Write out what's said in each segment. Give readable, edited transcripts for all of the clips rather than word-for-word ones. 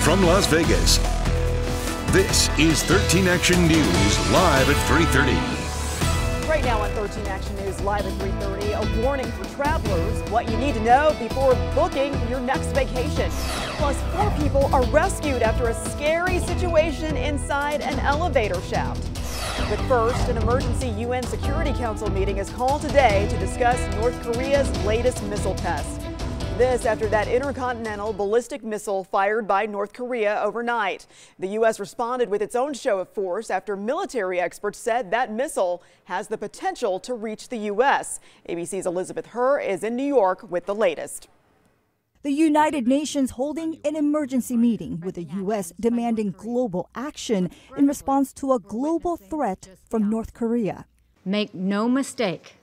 From Las Vegas, this is 13 Action News live at 3:30. Right now on 13 Action News live at 3:30, a warning for travelers, what you need to know before booking your next vacation. Plus, 4 people are rescued after a scary situation inside an elevator shaft. But first, an emergency UN Security Council meeting is called today to discuss North Korea's latest missile test. This after that intercontinental ballistic missile fired by North Korea overnight. The U.S. responded with its own show of force after military experts said that missile has the potential to reach the U.S. ABC's Elizabeth Herr is in New York with the latest. The United Nations holding an emergency meeting with the U.S. demanding global action in response to a global threat from North Korea. Make no mistake.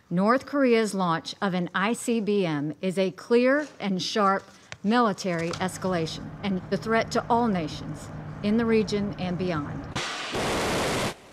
North Korea's launch of an ICBM is a clear and sharp military escalation and the threat to all nations in the region and beyond.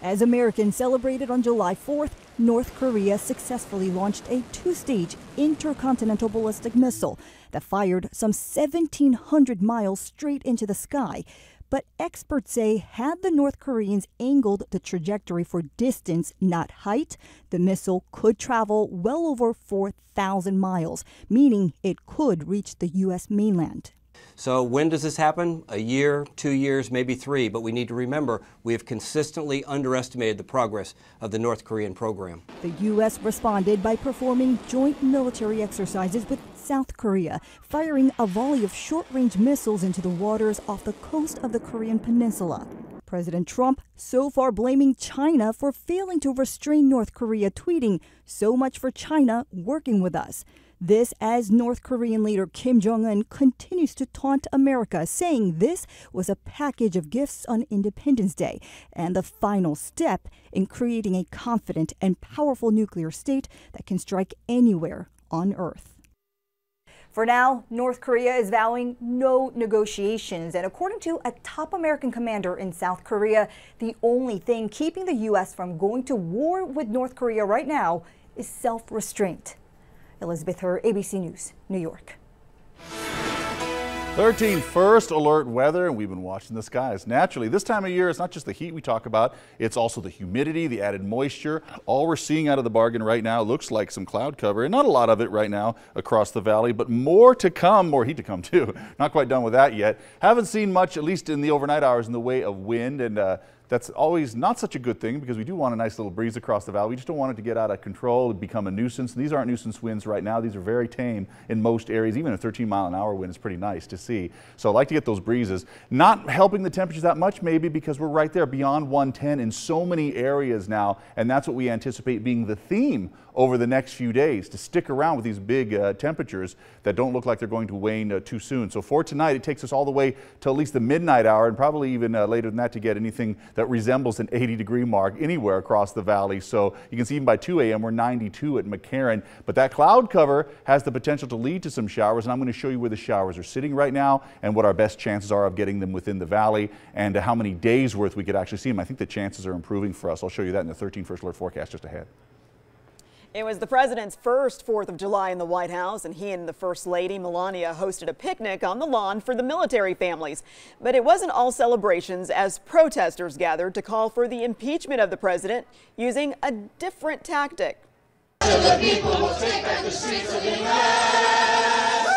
As Americans celebrated on July 4th, North Korea successfully launched a 2-stage intercontinental ballistic missile that fired some 1,700 miles straight into the sky. But experts say had the North Koreans angled the trajectory for distance, not height, the missile could travel well over 4,000 miles, meaning it could reach the U.S. mainland. So when does this happen? A year, 2 years, maybe 3. But we need to remember we have consistently underestimated the progress of the North Korean program. The U.S. responded by performing joint military exercises with South Korea, firing a volley of short-range missiles into the waters off the coast of the Korean peninsula. President Trump so far blaming China for failing to restrain North Korea, tweeting, "So much for China working with us." This as North Korean leader Kim Jong-un continues to taunt America, saying this was a package of gifts on Independence Day and the final step in creating a confident and powerful nuclear state that can strike anywhere on Earth. For now, North Korea is vowing no negotiations. And according to a top American commander in South Korea, the only thing keeping the U.S. from going to war with North Korea right now is self-restraint. Elizabeth Herr, ABC News, New York. 13 first alert weather, and we've been watching the skies. Naturally, this time of year, it's not just the heat we talk about, it's also the humidity, the added moisture. All we're seeing out of the bargain right now looks like some cloud cover, and not a lot of it right now across the valley, but more to come, more heat to come too. Not quite done with that yet. Haven't seen much, at least in the overnight hours, in the way of wind, and that's always not such a good thing because we do want a nice little breeze across the valley. We just don't want it to get out of control and become a nuisance. These aren't nuisance winds right now. These are very tame in most areas. Even a 13-mile-an-hour wind is pretty nice to see. So I like to get those breezes. Not helping the temperatures that much maybe because we're right there beyond 110 in so many areas now, and that's what we anticipate being the theme over the next few days, to stick around with these big temperatures that don't look like they're going to wane too soon. So for tonight, it takes us all the way to at least the midnight hour and probably even later than that to get anything that resembles an 80-degree mark anywhere across the valley. So you can see even by 2 a.m. we're 92 at McCarran. But that cloud cover has the potential to lead to some showers, and I'm going to show you where the showers are sitting right now and what our best chances are of getting them within the valley and how many days worth we could actually see them. I think the chances are improving for us. I'll show you that in the 13 first alert forecast just ahead. It was the president's first 4th of July in the White House, and he and the First Lady, Melania, hosted a picnic on the lawn for the military families. But it wasn't all celebrations, as protesters gathered to call for the impeachment of the president using a different tactic. So the people will take back the streets of the U.S.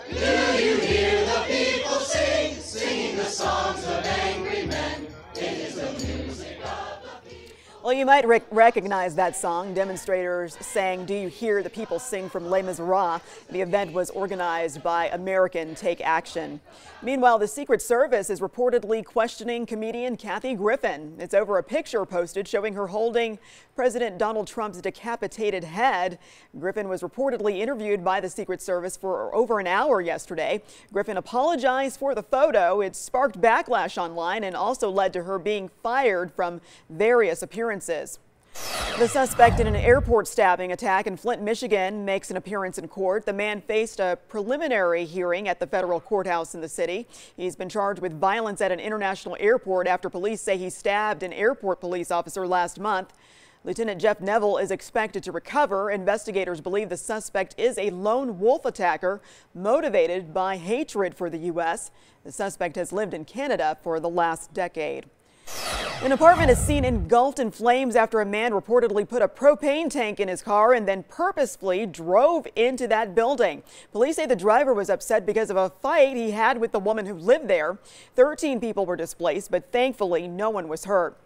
Do you hear the people sing, singing the songs of angry men? It is the music of the people. Well, you might recognize that song. Demonstrators sang "Do You Hear the People Sing" from Les Miserables. The event was organized by American Take Action. Meanwhile, the Secret Service is reportedly questioning comedian Kathy Griffin. It's over a picture posted showing her holding President Donald Trump's decapitated head. Griffin was reportedly interviewed by the Secret Service for over an hour yesterday. Griffin apologized for the photo. It sparked backlash online and also led to her being fired from various appearances. The suspect in an airport stabbing attack in Flint, Michigan makes an appearance in court. The man faced a preliminary hearing at the federal courthouse in the city. He's been charged with violence at an international airport after police say he stabbed an airport police officer last month. Lieutenant Jeff Neville is expected to recover. Investigators believe the suspect is a lone wolf attacker motivated by hatred for the U.S. The suspect has lived in Canada for the last decade. An apartment is seen engulfed in flames after a man reportedly put a propane tank in his car and then purposefully drove into that building. Police say the driver was upset because of a fight he had with the woman who lived there. 13 people were displaced, but thankfully no one was hurt.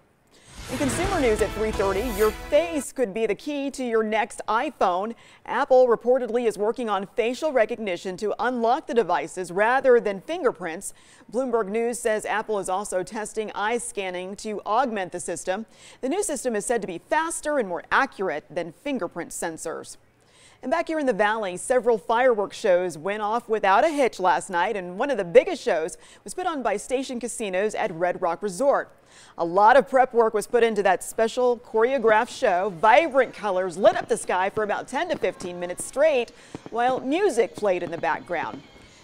In consumer news at 3:30, your face could be the key to your next iPhone. Apple reportedly is working on facial recognition to unlock the devices rather than fingerprints. Bloomberg News says Apple is also testing eye scanning to augment the system. The new system is said to be faster and more accurate than fingerprint sensors. And back here in the Valley, several fireworks shows went off without a hitch last night, and one of the biggest shows was put on by Station Casinos at Red Rock Resort. A lot of prep work was put into that special choreographed show. Vibrant colors lit up the sky for about 10 to 15 minutes straight, while music played in the background.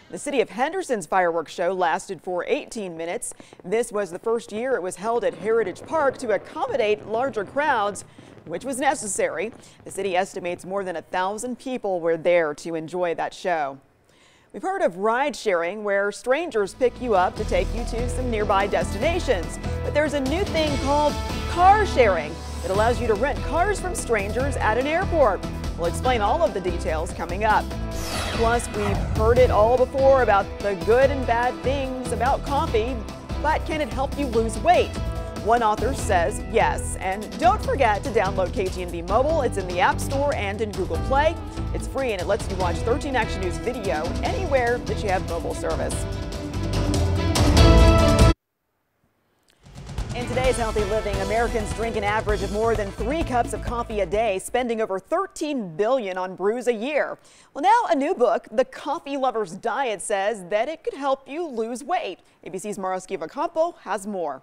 The City of Henderson's fireworks show lasted for 18 minutes. This was the first year it was held at Heritage Park to accommodate larger crowds, which was necessary. The city estimates more than 1,000 people were there to enjoy that show. We've heard of ride sharing, where strangers pick you up to take you to some nearby destinations. But there's a new thing called car sharing. It allows you to rent cars from strangers at an airport. We'll explain all of the details coming up. Plus, we've heard it all before about the good and bad things about coffee, but can it help you lose weight? One author says yes. And don't forget to download KTNV Mobile. It's in the App Store and in Google Play. It's free and it lets you watch 13 Action News video anywhere that you have mobile service. In today's Healthy Living, Americans drink an average of more than 3 cups of coffee a day, spending over $13 billion on brews a year. Well, now a new book, The Coffee Lover's Diet, says that it could help you lose weight. ABC's Maroski Vacampo has more.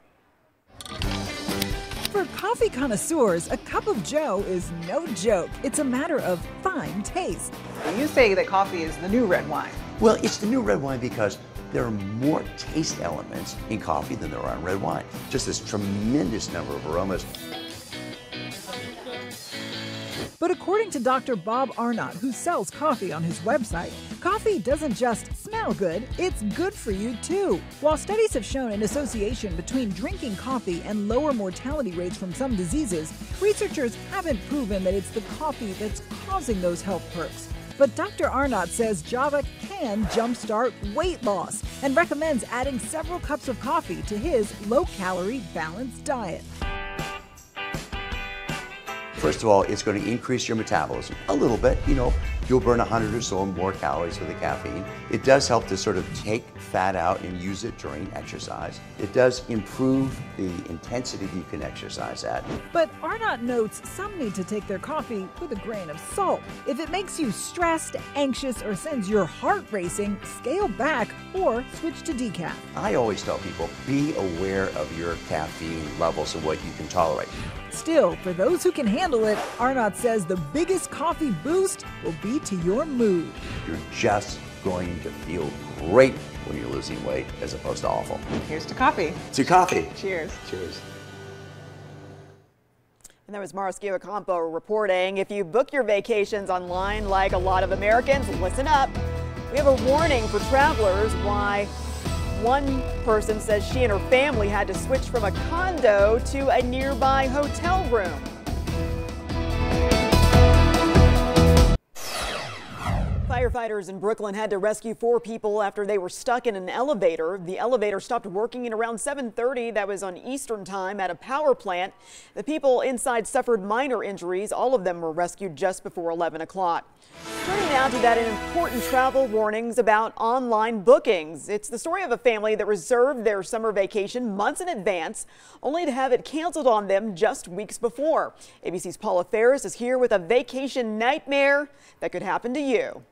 For coffee connoisseurs, a cup of joe is no joke. It's a matter of fine taste. You say that coffee is the new red wine. Well, it's the new red wine because there are more taste elements in coffee than there are in red wine. Just this tremendous number of aromas. But according to Dr. Bob Arnott, who sells coffee on his website, coffee doesn't just smell good, it's good for you too. While studies have shown an association between drinking coffee and lower mortality rates from some diseases, researchers haven't proven that it's the coffee that's causing those health perks. But Dr. Arnott says Java can jumpstart weight loss and recommends adding several cups of coffee to his low-calorie, balanced diet. First of all, it's going to increase your metabolism a little bit. You know, you'll burn 100 or so more calories with the caffeine. It does help to sort of take fat out and use it during exercise. It does improve the intensity you can exercise at. But Arnott notes some need to take their coffee with a grain of salt. If it makes you stressed, anxious, or sends your heart racing, scale back or switch to decaf. I always tell people, be aware of your caffeine levels and what you can tolerate. Still, for those who can handle it, Arnott says the biggest coffee boost will be to your mood. You're just going to feel great when you're losing weight as opposed to awful. Here's to coffee. To coffee. Cheers. Cheers. And that was Maroski Vacampo reporting. If you book your vacations online like a lot of Americans, listen up. We have a warning for travelers why one person says she and her family had to switch from a condo to a nearby hotel room. Firefighters in Brooklyn had to rescue 4 people after they were stuck in an elevator. The elevator stopped working at around 7:30. That was on Eastern time at a power plant. The people inside suffered minor injuries. All of them were rescued just before 11 o'clock. Turning now to that important travel warnings about online bookings. It's the story of a family that reserved their summer vacation months in advance, only to have it canceled on them just weeks before. ABC's Paula Ferris is here with a vacation nightmare that could happen to you.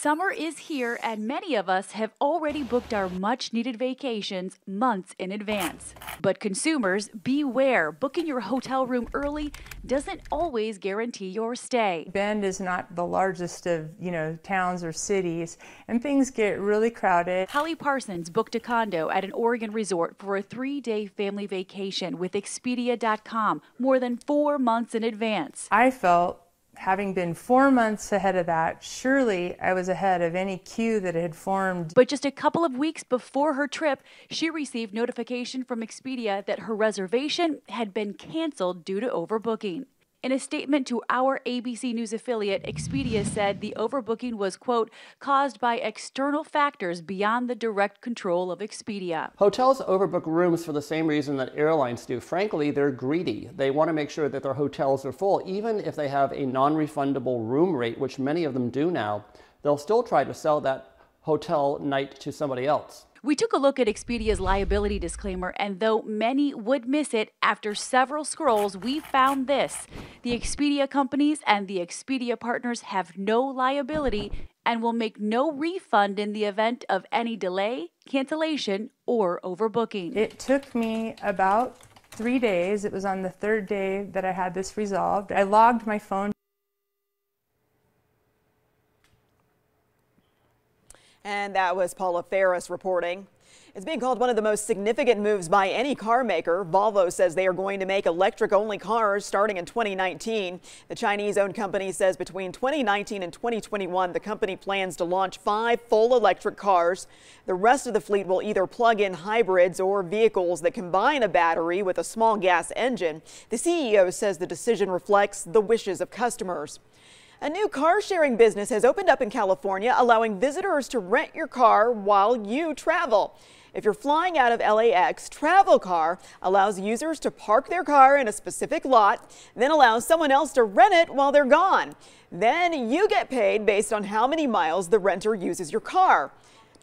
Summer is here, and many of us have already booked our much-needed vacations months in advance. But consumers, beware. Booking your hotel room early doesn't always guarantee your stay. Bend is not the largest of, towns or cities, and things get really crowded. Holly Parsons booked a condo at an Oregon resort for a 3-day family vacation with Expedia.com more than 4 months in advance. I felt, having been 4 months ahead of that, surely I was ahead of any queue that had formed. But just a couple of weeks before her trip, she received notification from Expedia that her reservation had been canceled due to overbooking. In a statement to our ABC News affiliate, Expedia said the overbooking was, quote, caused by external factors beyond the direct control of Expedia. Hotels overbook rooms for the same reason that airlines do. Frankly, they're greedy. They want to make sure that their hotels are full. Even if they have a non-refundable room rate, which many of them do now, they'll still try to sell that hotel night to somebody else. We took a look at Expedia's liability disclaimer, and though many would miss it, after several scrolls, we found this. The Expedia companies and the Expedia partners have no liability and will make no refund in the event of any delay, cancellation, or overbooking. It took me about 3 days. It was on the 3rd day that I had this resolved. I logged my phone. And that was Paula Ferris reporting. It's being called one of the most significant moves by any car maker. Volvo says they are going to make electric-only cars starting in 2019. The Chinese-owned company says between 2019 and 2021, the company plans to launch 5 full electric cars. The rest of the fleet will either plug-in hybrids or vehicles that combine a battery with a small gas engine. The CEO says the decision reflects the wishes of customers. A new car-sharing business has opened up in California, allowing visitors to rent your car while you travel. If you're flying out of LAX, Travel Car allows users to park their car in a specific lot, then allows someone else to rent it while they're gone. Then you get paid based on how many miles the renter uses your car.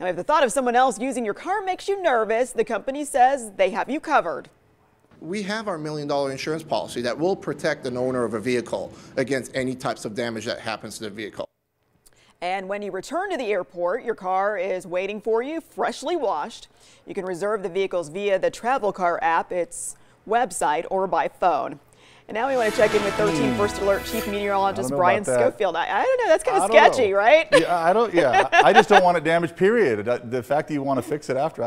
Now, if the thought of someone else using your car makes you nervous, the company says they have you covered. We have our $1 million insurance policy that will protect an owner of a vehicle against any types of damage that happens to the vehicle. And when you return to the airport, your car is waiting for you, freshly washed. You can reserve the vehicles via the Travel Car app, its website, or by phone. And now we want to check in with 13 First Alert Chief Meteorologist Brian Schofield. I don't know, that's kind of sketchy, right? Yeah, I just don't want it damaged, period. The fact that you want to fix it after,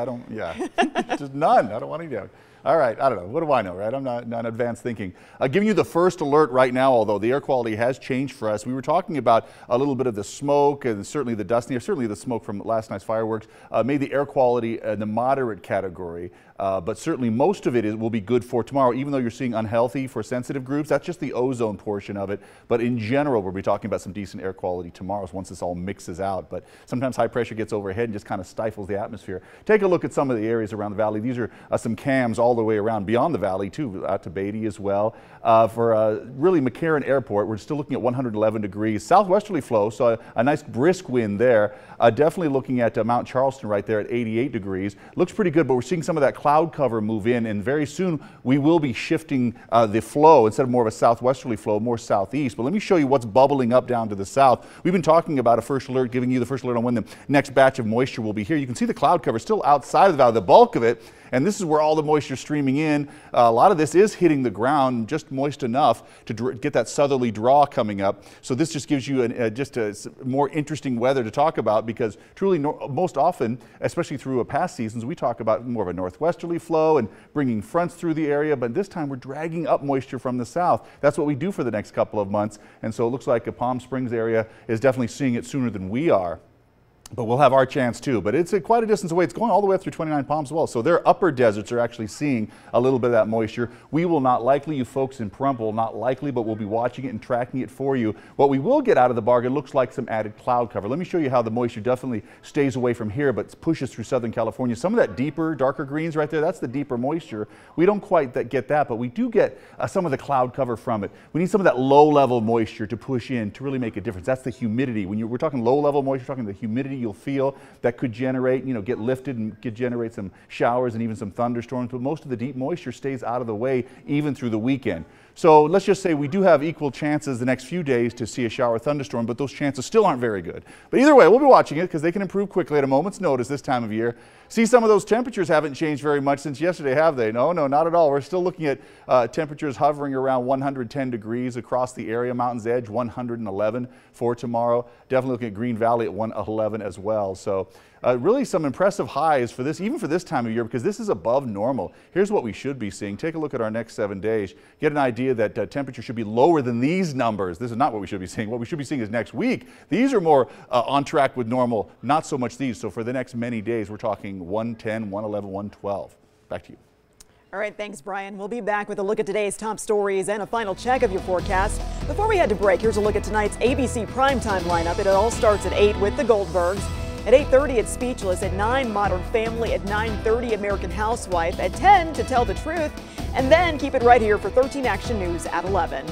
just none. I don't want any damage. All right, I don't know. What do I know, right? I'm not advanced thinking. Giving you the first alert right now, although the air quality has changed for us. We were talking about a little bit of the smoke and certainly the dust, certainly the smoke from last night's fireworks made the air quality in the moderate category. But certainly most of it will be good for tomorrow, even though you're seeing unhealthy for sensitive groups. That's just the ozone portion of it. But in general, we'll be talking about some decent air quality tomorrow once this all mixes out. But sometimes high pressure gets overhead and just kind of stifles the atmosphere. Take a look at some of the areas around the valley. These are some cams all the way around beyond the valley, too, out to Beatty as well. For really McCarran Airport, we're still looking at 111 degrees. Southwesterly flow, so a nice brisk wind there. Definitely looking at Mount Charleston right there at 88 degrees. Looks pretty good, but we're seeing some of that cloud cover move in, and very soon we will be shifting the flow instead of more of a southwesterly flow, more southeast. But let me show you what's bubbling up down to the south. We've been talking about a first alert, giving you the first alert on when the next batch of moisture will be here. You can see the cloud cover still outside of the valley, the bulk of it, and this is where all the moisture is streaming in. A lot of this is hitting the ground, just moist enough to get that southerly draw coming up. So this just gives you just a more interesting weather to talk about, because truly most often, especially through past seasons, we talk about more of a northwesterly flow and bringing fronts through the area, but this time we're dragging up moisture from the south. That's what we do for the next couple of months, and so it looks like the Palm Springs area is definitely seeing it sooner than we are. But we'll have our chance too. But it's quite a distance away. It's going all the way up through 29 Palms as well. So their upper deserts are actually seeing a little bit of that moisture. We will not likely, you folks in Pahrump will not likely, but we'll be watching it and tracking it for you. What we will get out of the bargain looks like some added cloud cover. Let me show you how the moisture definitely stays away from here, but pushes through Southern California. Some of that deeper, darker greens right there, that's the deeper moisture. We don't quite get that, but we do get some of the cloud cover from it. We need some of that low-level moisture to push in to really make a difference. That's the humidity. When we're talking low-level moisture, we're talking the humidity you'll feel that could generate, get lifted and could generate some showers and even some thunderstorms, but most of the deep moisture stays out of the way even through the weekend. So let's just say we do have equal chances the next few days to see a shower or thunderstorm, but those chances still aren't very good. But either way, we'll be watching it because they can improve quickly at a moment's notice this time of year. See, some of those temperatures haven't changed very much since yesterday, have they? No, not at all. We're still looking at temperatures hovering around 110 degrees across the area. Mountain's Edge, 111 for tomorrow. Definitely looking at Green Valley at 111 as well. So really some impressive highs for this, even for this time of year, because this is above normal. Here's what we should be seeing. Take a look at our next 7 days. Get an idea that temperature should be lower than these numbers. This is not what we should be seeing. What we should be seeing is next week. These are more on track with normal, not so much these. So for the next many days, we're talking 110, 111, 112. Back to you. All right, thanks, Brian. We'll be back with a look at today's top stories and a final check of your forecast. Before we head to break, here's a look at tonight's ABC primetime lineup. It all starts at 8 with the Goldbergs. At 8:30, it's Speechless. At 9, Modern Family. At 9:30, American Housewife. At 10, To Tell the Truth. And then keep it right here for 13 Action News at 11.